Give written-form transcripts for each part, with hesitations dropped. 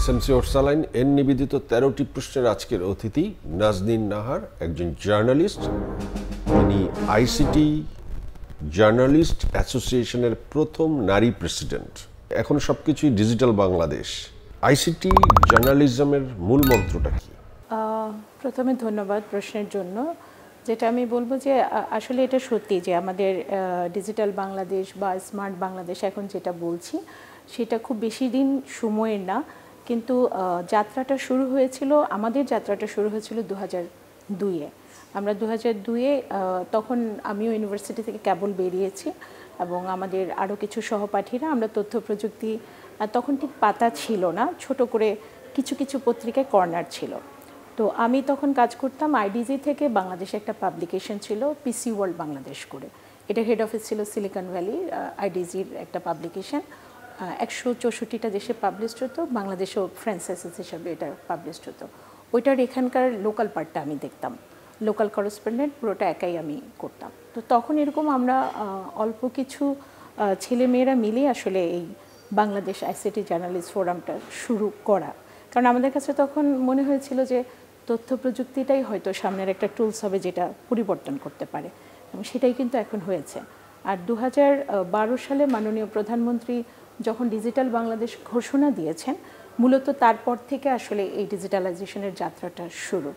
SMC Orsaline এর নিবেদিত 13টি প্রশ্নের আজকের অতিথি নাজনীন নাহার, একজন জার্নালিস্ট। তিনি আইসিটি জার্নালিস্ট অ্যাসোসিয়েশনের প্রথম নারী প্রেসিডেন্ট। এখন সবকিছুই ডিজিটাল বাংলাদেশ। আইসিটি জার্নালিজমের মূল মন্ত্রটা কি? প্রথমে ধন্যবাদ প্রশ্নের জন্য। যেটা আমি বলবো যে আসলে এটা সত্যি যে আমাদের ডিজিটাল বাংলাদেশ বা স্মার্ট বাংলাদেশ এখন যেটা বলছি সেটা খুব বেশি দিন সময়ের না, কিন্তু যাত্রাটা শুরু হয়েছিল, আমাদের যাত্রাটা শুরু হয়েছিল 2002-এ। আমরা 2002-এ তখন আমিও ইউনিভার্সিটি থেকে কেবল বেরিয়েছি এবং আমাদের আরও কিছু সহপাঠীরা আমরা তথ্য প্রযুক্তি, তখন ঠিক পাতা ছিল না, ছোট করে কিছু কিছু পত্রিকায় কর্নার ছিল। তো আমি তখন কাজ করতাম আইডিজি থেকে, বাংলাদেশে একটা পাবলিকেশন ছিল পিসি ওয়ার্ল্ড বাংলাদেশ করে, এটা হেড অফিস ছিল সিলিকন ভ্যালি। আইডিজির একটা পাবলিকেশন 164টা দেশে পাবলিশড হতো, বাংলাদেশেও ফ্রান্সাইসিস হিসাবে এটা পাবলিশড হতো। ওইটার এখানকার লোকাল পার্টটা আমি দেখতাম, লোকাল করেসপন্ডেন্ট পুরোটা একাই আমি করতাম। তো তখন এরকম আমরা অল্প কিছু ছেলেমেয়েরা মিলে আসলে এই বাংলাদেশ আইসিটি জার্নালিস্ট ফোরামটা শুরু করা, কারণ আমাদের কাছে তখন মনে হয়েছিল যে তথ্য প্রযুক্তিটাই হয়তো সামনের একটা টুলস হবে যেটা পরিবর্তন করতে পারে, এবং সেটাই কিন্তু এখন হয়েছে। আর 2012 সালে মাননীয় প্রধানমন্ত্রী যখন ডিজিটাল বাংলাদেশ ঘোষণা দিয়েছেন, মূলত তারপর থেকে আসলে এই ডিজিটালাইজেশনের যাত্রাটা শুরু।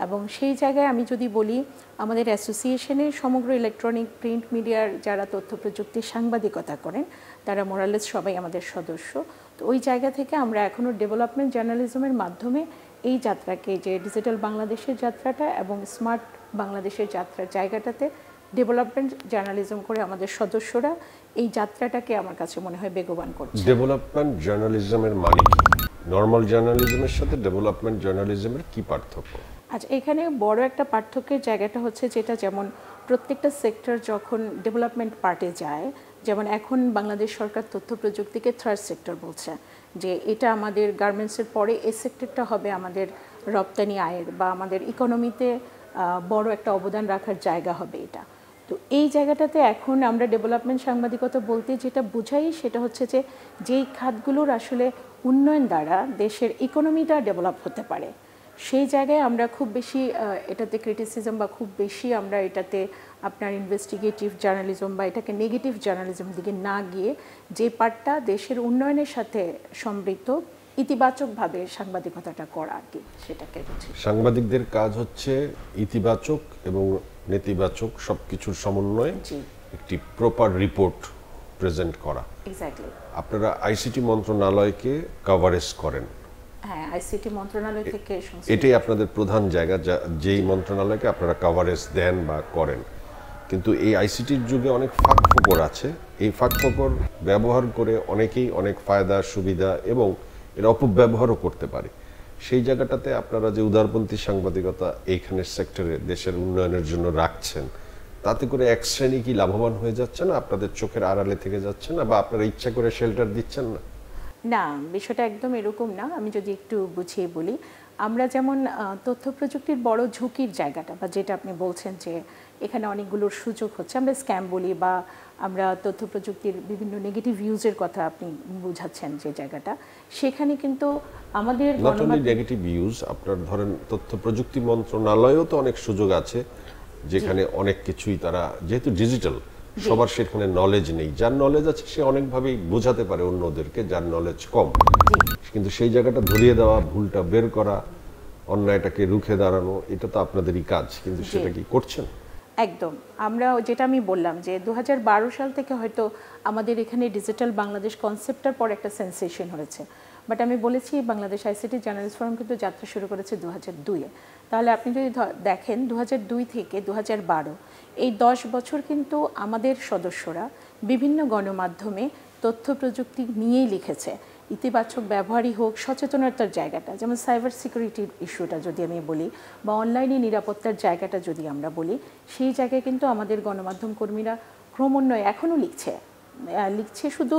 এবং সেই জায়গায় আমি যদি বলি, আমাদের অ্যাসোসিয়েশনের সমগ্র ইলেকট্রনিক প্রিন্ট মিডিয়ার যারা তথ্য প্রযুক্তির সাংবাদিকতা করেন তারা মোরালেস সবাই আমাদের সদস্য। তো ওই জায়গা থেকে আমরা এখনও ডেভেলপমেন্ট জার্নালিজমের মাধ্যমে এই যাত্রাকে, যে ডিজিটাল বাংলাদেশের যাত্রাটা এবং স্মার্ট বাংলাদেশের যাত্রার জায়গাটাতে ডেভেলপমেন্ট জার্নালিজম করে আমাদের সদস্যরা এই যাত্রাটাকে আমার কাছে মনে হয় বেগবান করছে। ডেভেলপমেন্ট জার্নালিজমের মানে কি? নর্মাল জার্নালিজমের সাথে ডেভেলপমেন্ট জার্নালিজমের কি পার্থক্য? আচ্ছা, এখানে বড় একটা পার্থক্যের জায়গাটা হচ্ছে যেটা, যেমন প্রত্যেকটা সেক্টর যখন ডেভেলপমেন্ট পার্টে যায়, যেমন এখন বাংলাদেশ সরকার তথ্য প্রযুক্তিকে থার্ড সেক্টর বলছে, যে এটা আমাদের গার্মেন্টসের পরে এই সেক্টরটা হবে আমাদের রপ্তানি আয়ের বা আমাদের ইকোনমিতে বড় একটা অবদান রাখার জায়গা হবে এটা। তো এই জায়গাটাতে এখন আমরা ডেভেলপমেন্ট সাংবাদিকতা বলতে যেটা বুঝাই সেটা হচ্ছে যে যেই খাতগুলোর আসলে উন্নয়ন দ্বারা দেশের ইকোনমিটা ডেভেলপ হতে পারে, সেই জায়গায় আমরা খুব বেশি এটাতে ক্রিটিসিজম বা খুব বেশি আমরা এটাতে আপনার ইনভেস্টিগেটিভ জার্নালিজম বা এটাকে নেগেটিভ জার্নালিজম দিকে না গিয়ে যে পার্টটা দেশের উন্নয়নের সাথে সমৃদ্ধ, ইতিবাচকভাবে সাংবাদিকতাটা করা আর কি, সেটাকে বুঝি। সাংবাদিকদের কাজ হচ্ছে ইতিবাচক এবং নেতিবাচক সবকিছুর সমন্বয়ে একটি প্রপার রিপোর্ট প্রেজেন্ট করা। এক্স্যাক্টলি। আপনারা আইসিটি মন্ত্রণালয়কে কভারেজ করেন। হ্যাঁ, আইসিটি মন্ত্রণালয় থেকে এটাই আপনাদের প্রধান জায়গা, যেই মন্ত্রণালয়কে আপনারা কভারেজ দেন বা করেন। কিন্তু এই আইসিটির যুগে অনেক ফাঁক ফোকর আছে। এই ফাঁক ফোকর ব্যবহার করে অনেকেই অনেক ফায়দা সুবিধা এবং এর অপব্যবহারও করতে পারে। সেই জায়গাটাতে আপনারা যে উদারপন্থী সাংবাদিকতা এইখানের সেক্টরে দেশের উন্নয়নের জন্য রাখছেন, তাতে করে এক শ্রেণী কি লাভবান হয়ে যাচ্ছে না, আপনাদের চোখের আড়ালে থেকে যাচ্ছে না, বা আপনারা ইচ্ছা করে শেল্টার দিচ্ছেন না? না, বিষয়টা একদম এরকম না। আমি যদি একটু বুঝিয়ে বলি, আমরা যেমন তথ্য প্রযুক্তির বড় ঝুঁকির জায়গাটা বা যেটা আপনি বলছেন যে এখানে অনেকগুলোর সুযোগ হচ্ছে, আমরা স্ক্যাম বলি বা আমরা তথ্য প্রযুক্তির বিভিন্ন নেগেটিভ ইউজের কথা আপনি বোঝাচ্ছেন যে জায়গাটা, সেখানে কিন্তু আমাদের নট অনলি নেগেটিভ ইউজ, আপনার ধরেন তথ্য প্রযুক্তি মন্ত্রণালয়েও তো অনেক সুযোগ আছে, যেখানে অনেক কিছুই তারা যেহেতু ডিজিটাল, সবার সেখানে নলেজ নেই। যার নলেজ আছে সে অনেকভাবেই বোঝাতে পারে অন্যদেরকে যার নলেজ কম, কিন্তু সেই জায়গাটা ধরিয়ে দেওয়া, ভুলটা বের করা, অন্যায়টাকে রুখে দাঁড়ানো, এটা তো আপনাদেরই কাজ, কিন্তু সেটা কি করছেন? একদম। আমরা যেটা আমি বললাম যে 2012 সাল থেকে হয়তো আমাদের এখানে ডিজিটাল বাংলাদেশ কনসেপ্টটার পর একটা সেন্সেশন হয়েছে, বাট আমি বলেছি বাংলাদেশ আইসিটি জার্নালিস্ট ফোরাম কিন্তু যাত্রা শুরু করেছে 2002-এ। তাহলে আপনি যদি দেখেন 2002 থেকে 2012 এই 10 বছর কিন্তু আমাদের সদস্যরা বিভিন্ন গণমাধ্যমে তথ্য প্রযুক্তি নিয়েই লিখেছে। ইতিবাচক ব্যবহারই হোক, সচেতনতার জায়গাটা, যেমন সাইবার সিকিউরিটির ইস্যুটা যদি আমি বলি, বা অনলাইনে নিরাপত্তার জায়গাটা যদি আমরা বলি, সেই জায়গায় কিন্তু আমাদের গণমাধ্যম কর্মীরা ক্রমান্বয়ে এখনও লিখছে। শুধু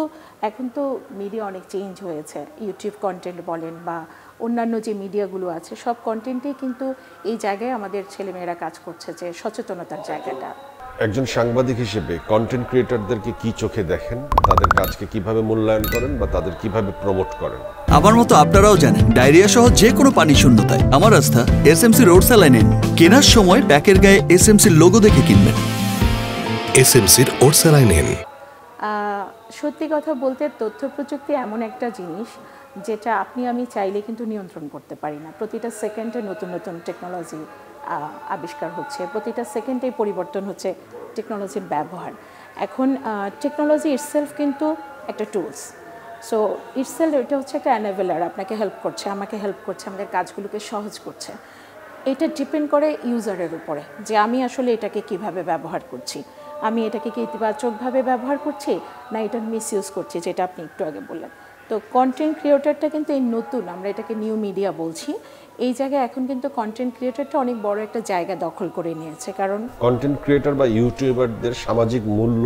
এখন তো মিডিয়া অনেক চেঞ্জ হয়েছে, ইউটিউব কন্টেন্ট বলেন বা অন্যান্য যে মিডিয়াগুলো আছে, সব কন্টেন্টেই কিন্তু এই জায়গায় আমাদের ছেলেমেয়েরা কাজ করছে, যে সচেতনতার জায়গাটা। একজন সাংবাদিক হিসেবে কন্টেন্ট ক্রিয়েটরদেরকে কি চোখে দেখেন, তাদের কাজকে কিভাবে মূল্যায়ন করেন বা তাদের কিভাবে প্রমোট করেন? আমার মতো আপনারাও জানেন ডায়রিয়া সহ যে কোনো পানি শূন্যতায় আমার আস্থা এসএমসি রোড স্যালাইন। কেনার সময় প্যাকের গায়ে এসএমসির লোগো দেখে কিনবেন। এসএমসির ওরসালাইন। সত্যি কথা বলতে তথ্য প্রযুক্তি এমন একটা জিনিস যেটা আপনি আমি চাইলে কিন্তু নিয়ন্ত্রণ করতে পারি না। প্রতিটা সেকেন্ডে নতুন নতুন টেকনোলজি আবিষ্কার হচ্ছে, প্রতিটা সেকেন্ডেই পরিবর্তন হচ্ছে টেকনোলজির ব্যবহার। এখন টেকনোলজি ইটসেলফ কিন্তু একটা টুলস, সো ইটসেলফ এটা হচ্ছে একটা অ্যানেবেলার, আপনাকে হেল্প করছে, আমাকে হেল্প করছে, আমাদের কাজগুলোকে সহজ করছে। এটা ডিপেন্ড করে ইউজারের উপরে যে আমি আসলে এটাকে কিভাবে ব্যবহার করছি। আমি এটাকে কি ইতিবাচকভাবে ব্যবহার করছি না এটার মিসইউজ করছি, যেটা আপনি একটু আগে বললেন। তো কন্টেন্ট ক্রিয়েটরটা কিন্তু এই নতুন, আমরা এটাকে নিউ মিডিয়া বলছি, এই জায়গায় এখন কিন্তু কন্টেন্ট ক্রিয়েটরটা অনেক বড় একটা জায়গা দখল করে নিয়েছে। কারণ কন্টেন্ট ক্রিয়েটর বা ইউটিউবারদের সামাজিক মূল্য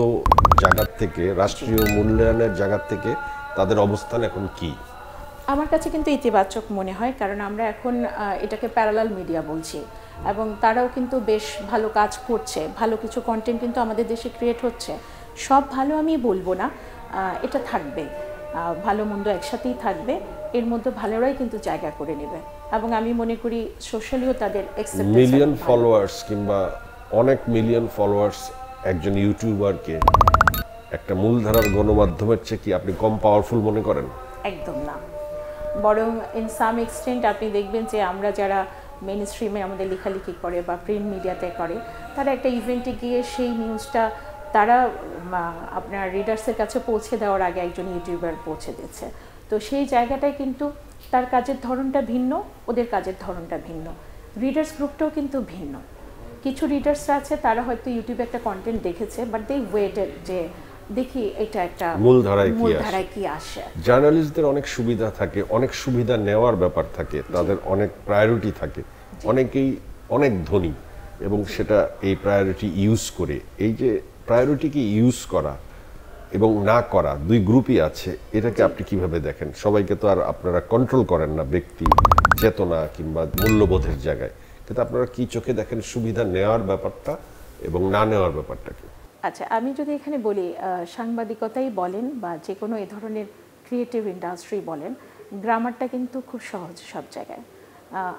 জায়গা থেকে, রাষ্ট্রীয় মূল্যায়নের জায়গা থেকে তাদের অবস্থান এখন কি? আমার কাছে কিন্তু ইতিবাচক মনে হয়, কারণ আমরা এখন এটাকে প্যারালাল মিডিয়া বলছি এবং তারাও কিন্তু বেশ ভালো কাজ করছে, ভালো কিছু কন্টেন্ট কিন্তু আমাদের দেশে ক্রিয়েট হচ্ছে। সব ভালো আমি বলবো না, এটা থাকবে, ভালো মন্দ একসাথেই থাকবে, এর মধ্যে ভালোরাই কিন্তু জায়গা করে নেবে এবং আমি মনে করি সোশ্যালিও তাদের মিলিয়ন ফলোয়ার্স কিংবা অনেক মিলিয়ন ফলোয়ার্স একজন ইউটিউবারকে একটা মূলধারার গণমাধ্যমের চেয়ে কি আপনি কম পাওয়ারফুল মনে করেন? একদম না, বরং ইন সাম এক্সটেন্ট আপনি দেখবেন যে আমরা যারা মেইন স্ট্রিমে আমাদের লেখালেখি করে বা প্রিন্ট মিডিয়াতে করে, তারা একটা ইভেন্টে গিয়ে সেই নিউজটা তারা আপনার রিডার্সের কাছে পৌঁছে দেওয়ার আগে একজন ইউটিউবার পৌঁছে দিচ্ছে। তো সেই জায়গাটায় কিন্তু তার কাজের ধরনটা ভিন্ন, ওদের কাজের ধরনটা ভিন্ন, রিডার্স গ্রুপটাও কিন্তু ভিন্ন। কিছু রিডার্সরা আছে তারা হয়তো ইউটিউবে একটা কন্টেন্ট দেখেছে, বাট দে ওয়েটেড যে দেখি এটা একটা মূলধারায় কি আসে। জার্নালিস্টদের অনেক সুবিধা থাকে, অনেক সুবিধা নেওয়ার ব্যাপার থাকে, তাদের অনেক প্রায়োরিটি থাকে, অনেকেই অনেক ধনী এবং সেটা এই প্রায়োরিটি ইউজ করে। এই যে প্রায়োরিটিকে ইউজ করা এবং না করা দুই গ্রুপই আছে, এটাকে আপনি কিভাবে দেখেন? সবাইকে তো আর আপনারা কন্ট্রোল করেন না ব্যক্তি চেতনা কিংবা মূল্যবোধের জায়গায়, কিন্তু আপনারা কি চোখে দেখেন সুবিধা নেওয়ার ব্যাপারটা এবং না নেওয়ার ব্যাপারটা কি? আচ্ছা, আমি যদি এখানে বলি সাংবাদিকতাই বলেন বা যে কোনো এ ধরনের ক্রিয়েটিভ ইন্ডাস্ট্রি বলেন, গ্রামারটা কিন্তু খুব সহজ সব জায়গায়।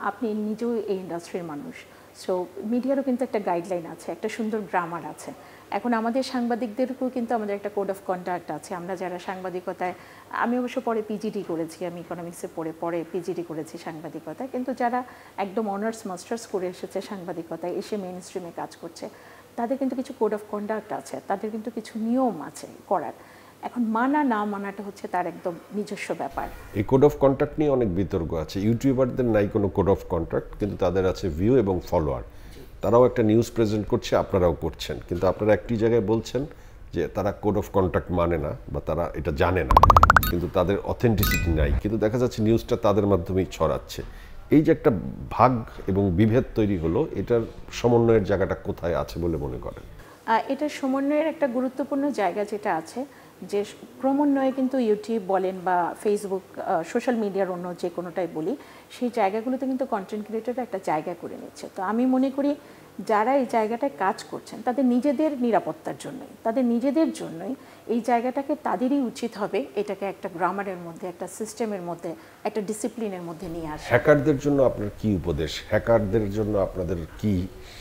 আপনি নিজেও এই ইন্ডাস্ট্রির মানুষ, সো মিডিয়ারও কিন্তু একটা গাইডলাইন আছে, একটা সুন্দর গ্রামার আছে। এখন আমাদের সাংবাদিকদেরকেও কিন্তু আমাদের একটা কোড অফ কন্ডাক্ট আছে। আমরা যারা সাংবাদিকতায়, আমি অবশ্য পরে পিজিডি করেছি, আমি ইকোনমিক্সে পরে পিজিডি করেছি সাংবাদিকতায়, কিন্তু যারা একদম অনার্স মাস্টার্স করে এসেছে সাংবাদিকতায়, এসে মেইন স্ট্রিমে কাজ করছে, তাদের কিন্তু কিছু কোড অফ কন্ডাক্ট আছে, তাদের কিন্তু কিছু নিয়ম আছে করার। এখন মানা না মানাটা হচ্ছে তার একদম নিজস্ব ব্যাপার। এই কোড অফ কন্ডাক্ট নিয়ে অনেক বিতর্ক আছে। ইউটিউবারদের নাই কোনো কোড অফ কন্ডাক্ট, কিন্তু তাদের আছে ভিউ এবং ফলোয়ার। তারাও একটা নিউজ প্রেজেন্ট করছে, আপনারাও করছেন, কিন্তু আপনারা একটি জায়গায় বলছেন যে তারা কোড অফ কন্ডাক্ট মানে না বা তারা এটা জানে না, কিন্তু তাদের অথেন্টিসিটি নাই, কিন্তু দেখা যাচ্ছে নিউজটা তাদের মাধ্যমেই ছড়াচ্ছে। এই যে একটা ভাগ এবং বিভেদ তৈরি হলো, এটার সমন্বয়ের জায়গাটা কোথায় আছে বলে মনে করেন? এটার সমন্বয়ের একটা গুরুত্বপূর্ণ জায়গা যেটা আছে, যে ক্রমান্বয়ে কিন্তু ইউটিউব বলেন বা ফেসবুক, সোশ্যাল মিডিয়ার অন্য যে কোনোটাই বলি, সেই জায়গাগুলোতে কিন্তু কন্টেন্ট ক্রিয়েটররা একটা জায়গা করে নিচ্ছে। তো আমি মনে করি যারা এই জায়গাটায় কাজ করছেন তাদের নিজেদের নিরাপত্তার জন্যই, তাদের নিজেদের জন্যই এই জায়গাটাকে তাদেরই উচিত হবে এটাকে একটা গ্রামারের মধ্যে, একটা সিস্টেমের মধ্যে, একটা ডিসিপ্লিনের মধ্যে নিয়ে আসা। হ্যাকারদের জন্য আপনার কি উপদেশ? হ্যাকারদের জন্য আপনাদের কি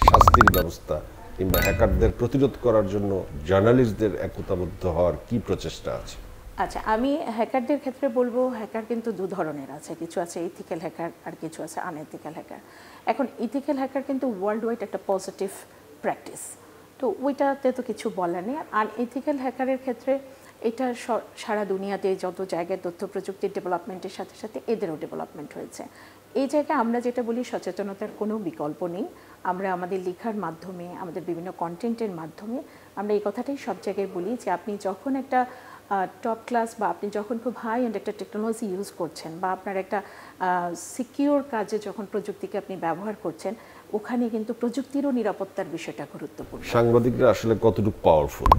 শাস্তির ব্যবস্থা, কিংবা হ্যাকারদের প্রতিরোধ করার জন্য জার্নালিস্টদের একতাবদ্ধ হওয়ার কি প্রচেষ্টা আছে? আচ্ছা, আমি হ্যাকারদের ক্ষেত্রে বলবো হ্যাকার কিন্তু দু ধরনের আছে, কিছু আছে ইথিক্যাল হ্যাকার আর কিছু আছে আনএথিক্যাল হ্যাকার। এখন ইথিক্যাল হ্যাকার কিন্তু ওয়ার্ল্ড ওয়াইড একটা পজিটিভ প্র্যাকটিস, তো ওইটাতে তো কিছু বলার নেই। আনএথিক্যাল হ্যাকারের ক্ষেত্রে এটা সারা দুনিয়াতে যত জায়গায় তথ্য প্রযুক্তির ডেভেলপমেন্টের সাথে সাথে এদেরও ডেভেলপমেন্ট হয়েছে। এই জায়গায় আমরা যেটা বলি সচেতনতার কোনো বিকল্প নেই। আমরা আমাদের লেখার মাধ্যমে, আমাদের বিভিন্ন কন্টেন্টের মাধ্যমে আমরা এই কথাটাই সব জায়গায় বলি যে আপনি যখন একটা টপ ক্লাস বা আপনি যখন খুব হাই এন্ড একটা টেকনোলজি ইউজ করছেন বা আপনার একটা সিকিউর কাজে যখন প্রযুক্তিকে আপনি ব্যবহার করছেন, ওখানে কিন্তু প্রযুক্তিরও নিরাপত্তার বিষয়টা গুরুত্বপূর্ণ। সাংবাদিকরা আসলে কতটুকু পাওয়ারফুল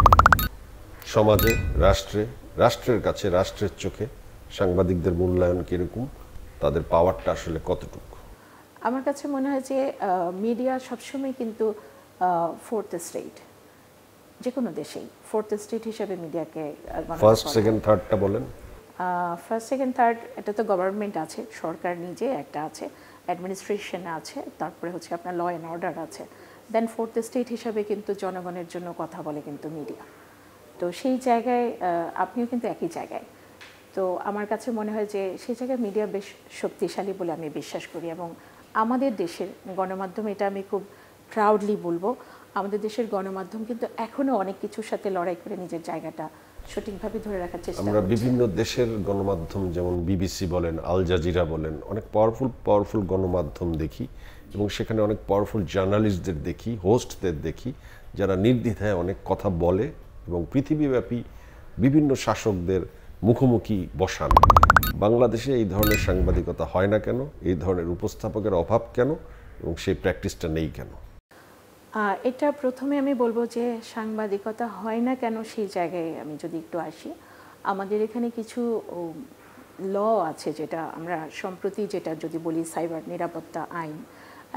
সমাজে, রাষ্ট্রে, রাষ্ট্রের কাছে, রাষ্ট্রের চোখে সাংবাদিকদের মূল্যায়ন কীরকম, তাদের পাওয়ারটা আসলে কতটুকু? আমার কাছে মনে হয় যে মিডিয়া সবসময় কিন্তু ফোর্থ স্টেট, যে কোনো দেশেই ফোর্থ স্টেট হিসেবে মিডিয়াকে ফার্স্ট সেকেন্ড থার্ডটা বলেন। ফার্স্ট সেকেন্ড থার্ড এটা তো গভর্নমেন্ট আছে, সরকার নিজে একটা আছে, অ্যাডমিনিস্ট্রেশন আছে, তারপরে হচ্ছে আপনার ল অ্যান্ড অর্ডার আছে, দেন ফোর্থ স্টেট হিসাবে কিন্তু জনগণের জন্য কথা বলে কিন্তু মিডিয়া। তো সেই জায়গায় আপনিও কিন্তু একই জায়গায়। তো আমার কাছে মনে হয় যে সেই জায়গায় মিডিয়া বেশ শক্তিশালী বলে আমি বিশ্বাস করি, এবং আমাদের দেশের গণমাধ্যম, এটা আমি খুব প্রাউডলি বলবো, আমাদের দেশের গণমাধ্যম কিন্তু এখনও অনেক কিছুর সাথে লড়াই করে নিজের জায়গাটা সঠিকভাবে ধরে রাখার চেষ্টা আমরা করছে। বিভিন্ন দেশের গণমাধ্যম যেমন বিবিসি বলেন, আল জাজিরা বলেন, অনেক পাওয়ারফুল গণমাধ্যম দেখি, এবং সেখানে অনেক পাওয়ারফুল জার্নালিস্টদের দেখি, হোস্টদের দেখি, যারা নির্দ্বিধায় অনেক কথা বলে এবং পৃথিবীব্যাপী বিভিন্ন শাসকদের মুখোমুখি বসান। বাংলাদেশে এই ধরনের সাংবাদিকতা হয় না কেন? এই ধরনের উপস্থাপকের অভাব কেন? এবং সেই প্র্যাকটিসটা নেই কেন? এটা প্রথমে আমি বলবো যে সাংবাদিকতা হয় না কেন, সেই জায়গায় আমি যদি একটু আসি, আমাদের এখানে কিছু ল আছে, যেটা আমরা সম্প্রতি, যেটা যদি বলি সাইবার নিরাপত্তা আইন,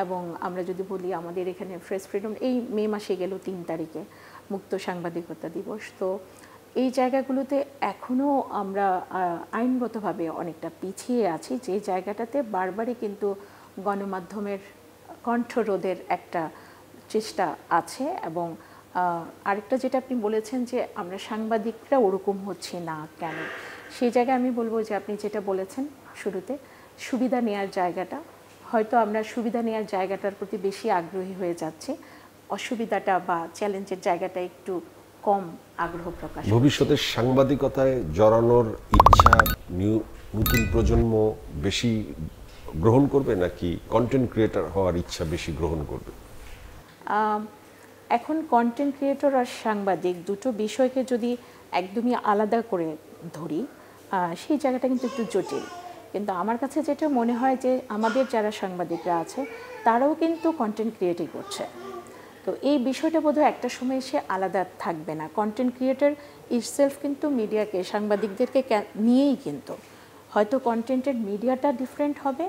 এবং আমরা যদি বলি আমাদের এখানে প্রেস ফ্রিডম, এই মে মাসে গেল 3 তারিখে মুক্ত সাংবাদিকতা দিবস। তো এই জায়গাগুলোতে এখনও আমরা আইনগতভাবে অনেকটা পিছিয়ে আছি, যে জায়গাটাতে বারবারই কিন্তু গণমাধ্যমের কণ্ঠরোধের একটা চেষ্টা আছে। এবং আরেকটা যেটা আপনি বলেছেন যে আমরা সাংবাদিকরা ওরকম হচ্ছে না কেন, সেই জায়গায় আমি বলবো যে আপনি যেটা বলেছেন শুরুতে, সুবিধা নেওয়ার জায়গাটা, হয়তো আমরা সুবিধা নেওয়ার জায়গাটার প্রতি বেশি আগ্রহী হয়ে যাচ্ছি, অসুবিধাটা বা চ্যালেঞ্জের জায়গাটা একটু কম আগ্রহ প্রকাশ। ভবিষ্যতে সাংবাদিকতায় জড়ানোর ইচ্ছা নতুন প্রজন্ম বেশি গ্রহণ করবে, নাকি কন্টেন্ট ক্রিয়েটর হওয়ার ইচ্ছা বেশি গ্রহণ করবে? এখন কন্টেন্ট ক্রিয়েটর আর সাংবাদিক দুটো বিষয়কে যদি একদমই আলাদা করে ধরি, সেই জায়গাটা কিন্তু একটু জটিল। কিন্তু আমার কাছে যেটা মনে হয় যে আমাদের যারা সাংবাদিকরা আছে তারাও কিন্তু কন্টেন্ট ক্রিয়েটই করছে। তো এই বিষয়টা বোধহয় একটা সময় এসে আলাদা থাকবে না। কন্টেন্ট ক্রিয়েটর ইটসেলফ কিন্তু মিডিয়াকে, সাংবাদিকদেরকে নিয়েই, কিন্তু হয়তো কন্টেন্টের মিডিয়াটা ডিফারেন্ট হবে,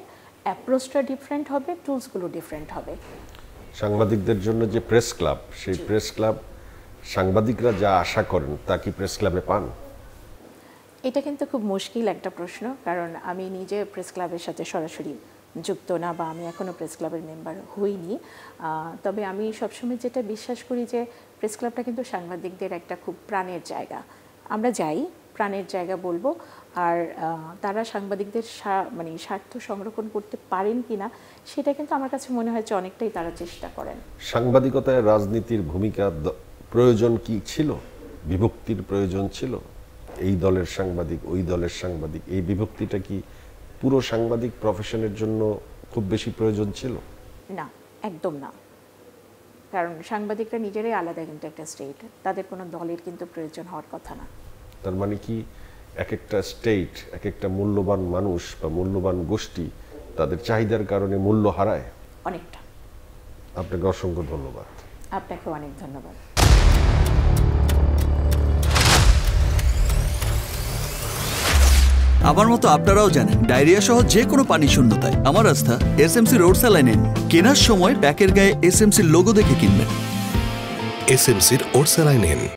অ্যাপ্রোচটা ডিফারেন্ট হবে, টুলসগুলো ডিফারেন্ট হবে। সাংবাদিকদের জন্য যে প্রেস ক্লাব, সেই প্রেস ক্লাব সাংবাদিকরা যা আশা করেন তা কি প্রেস ক্লাবে পান? এটা কিন্তু খুব মুশকিল একটা প্রশ্ন, কারণ আমি নিজে প্রেস ক্লাবের সাথে সরাসরি যুক্ত না, বা আমি এখনও প্রেস ক্লাবের মেম্বার হইনি। তবে আমি সবসময় যেটা বিশ্বাস করি যে প্রেস ক্লাবটা কিন্তু সাংবাদিকদের একটা খুব প্রাণের জায়গা। আমরা যাই, প্রাণের জায়গা বলবো। আর তারা সাংবাদিকদের মানে স্বার্থ সংরক্ষণ করতে পারেন কিনা, সেটা কিন্তু আমার কাছে মনে হয় যে অনেকটাই তারা চেষ্টা করেন। সাংবাদিকতায় রাজনীতির ভূমিকা প্রয়োজন কি ছিল? বিভক্তির প্রয়োজন ছিল? এই দলের সাংবাদিক, ওই দলের সাংবাদিক, এই বিভক্তিটা কি পুরো সাংবাদিক প্রফেশনের জন্য খুব বেশি প্রয়োজন ছিল? না, একদম না। কারণ সাংবাদিকরা নিজেরাই আলাদা কিন্তু একটা স্টেট, তাদের কোনো দলের কিন্তু প্রয়োজন হওয়ার কথা না। তার মানে কি এক একটা স্টেট, এক একটা মূল্যবান মানুষ বা মূল্যবান গোষ্ঠী তাদের চাহিদার কারণে মূল্য হারায়? অনেকটা। আপনাকে অসংখ্য ধন্যবাদ। আপনাকেও অনেক ধন্যবাদ। আমার মতো আপনারাও জানেন ডায়রিয়া সহ যে কোনো পানি শূন্যতায় আমার আস্থা এসএমসি রোড স্যালাইন। কেনার সময় প্যাকের গায়ে এসএমসির লোগো দেখে কিনবেন। এসএমসির ওরসালাইন।